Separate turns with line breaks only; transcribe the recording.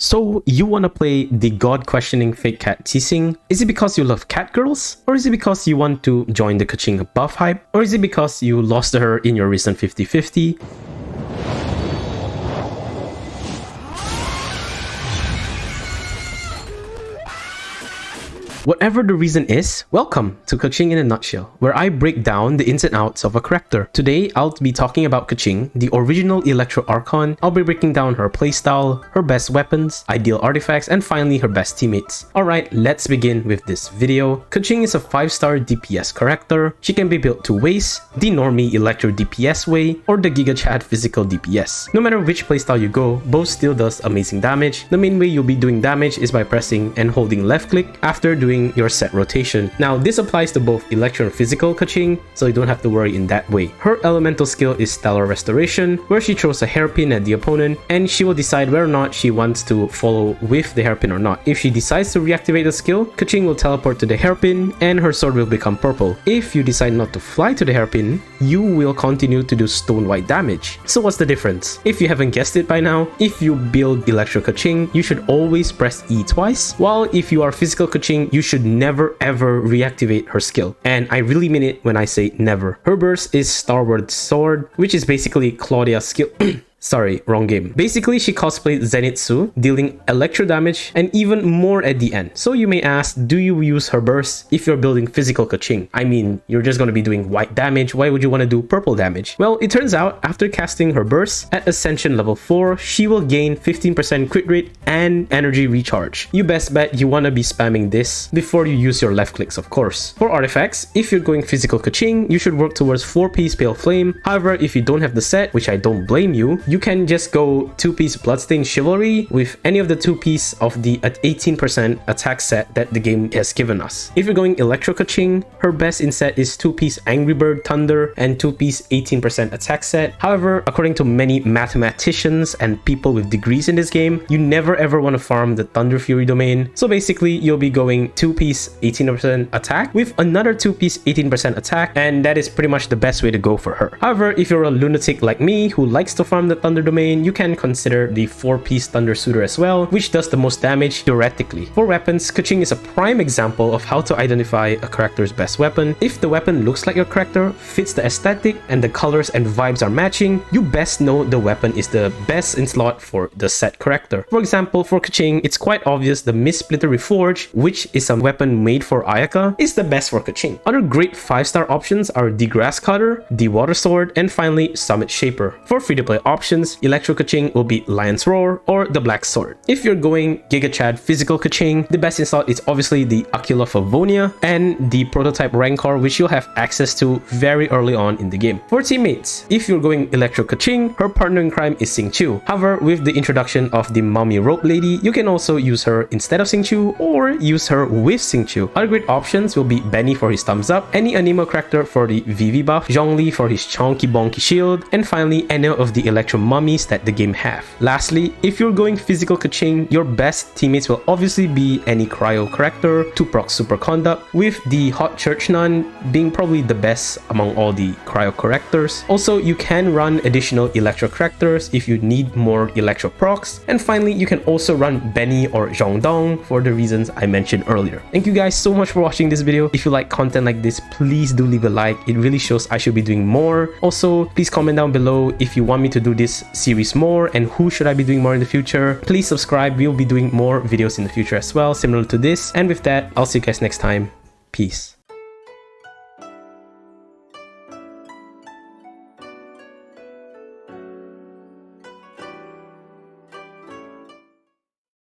So, you wanna play the god-questioning fake cat Keqing? Is it because you love cat girls? Or is it because you want to join the Keqing buff hype? Or is it because you lost to her in your recent 50-50? Whatever the reason is, welcome to Keqing in a nutshell, where I break down the ins and outs of a character. Today, I'll be talking about Keqing, the original Electro Archon. I'll be breaking down her playstyle, her best weapons, ideal artifacts, and finally her best teammates. Alright, let's begin with this video. Keqing is a 5-star DPS character. She can be built two ways, the normie Electro DPS way, or the Giga Chad physical DPS. No matter which playstyle you go, both still does amazing damage. The main way you'll be doing damage is by pressing and holding left click after doing your set rotation. Now this applies to both Electro and physical Keqing, so you don't have to worry in that way. Her elemental skill is Stellar Restoration, where she throws a hairpin at the opponent and she will decide whether or not she wants to follow with the hairpin or not. If she decides to reactivate the skill, Keqing will teleport to the hairpin and her sword will become purple. If you decide not to fly to the hairpin, you will continue to do stone white damage. So what's the difference? If you haven't guessed it by now, if you build Electro Keqing, you should always press E twice, while if you are physical Keqing, you should never ever reactivate her skill. And I really mean it when I say never. Her burst is Starward Sword, which is basically Claudia's skill. Sorry, wrong game. Basically, she cosplayed Zenitsu, dealing electro damage and even more at the end. So you may ask, do you use her burst if you're building physical Keqing? I mean, you're just gonna be doing white damage, why would you want to do purple damage? Well, it turns out, after casting her burst, at Ascension level 4, she will gain 15% crit rate and energy recharge. You best bet you wanna be spamming this before you use your left clicks, of course. For artifacts, if you're going physical Keqing, you should work towards 4-piece Pale Flame. However, if you don't have the set, which I don't blame you, you can just go 2-piece Bloodstained Chivalry with any of the 2-piece of the at 18% attack set that the game has given us. If you're going Electro Keqing, her best in set is 2-piece Angry Bird Thunder and 2-piece 18% attack set. However, according to many mathematicians and people with degrees in this game, you never ever want to farm the Thunder Fury domain. So basically, you'll be going 2-piece 18% attack with another 2-piece 18% attack, and that is pretty much the best way to go for her. However, if you're a lunatic like me who likes to farm the Thunder domain, you can consider the 4-piece Thunder Suitor as well, which does the most damage theoretically. For weapons, Keqing is a prime example of how to identify a character's best weapon. If the weapon looks like your character, fits the aesthetic, and the colors and vibes are matching, you best know the weapon is the best in slot for the set character. For example, for Keqing, it's quite obvious the Mist Splitter Reforged, which is a weapon made for Ayaka, is the best for Keqing. Other great 5-star options are the Grass Cutter, the Water Sword, and finally Summit Shaper. For free-to-play options, Electro Keqing will be Lion's Roar or the Black Sword. If you're going Giga Chad physical Keqing, the best in slot is obviously the Aquila Favonia and the prototype Rancor, which you'll have access to very early on in the game. For teammates, if you're going Electro Keqing, her partner in crime is Xingqiu. However, with the introduction of the Mummy Rope Lady, you can also use her instead of Xingqiu or use her with Xingqiu. Other great options will be Benny for his thumbs up, any Anemo character for the VV buff, Zhongli for his chonky bonky shield, and finally any of the Electro Mummies that the game have. Lastly, if you're going physical Keqing, your best teammates will obviously be any cryo character, 2-proc Superconduct, with the Hot Church Nun being probably the best among all the cryo characters. Also, you can run additional Electro characters if you need more Electro procs. And finally, you can also run Benny or Zhongdong for the reasons I mentioned earlier. Thank you guys so much for watching this video. If you like content like this, please do leave a like. It really shows I should be doing more. Also, please comment down below if you want me to do this series more and who should I be doing more in the future. Please subscribe. We'll be doing more videos in the future as well, similar to this. And with that, I'll see you guys next time. Peace.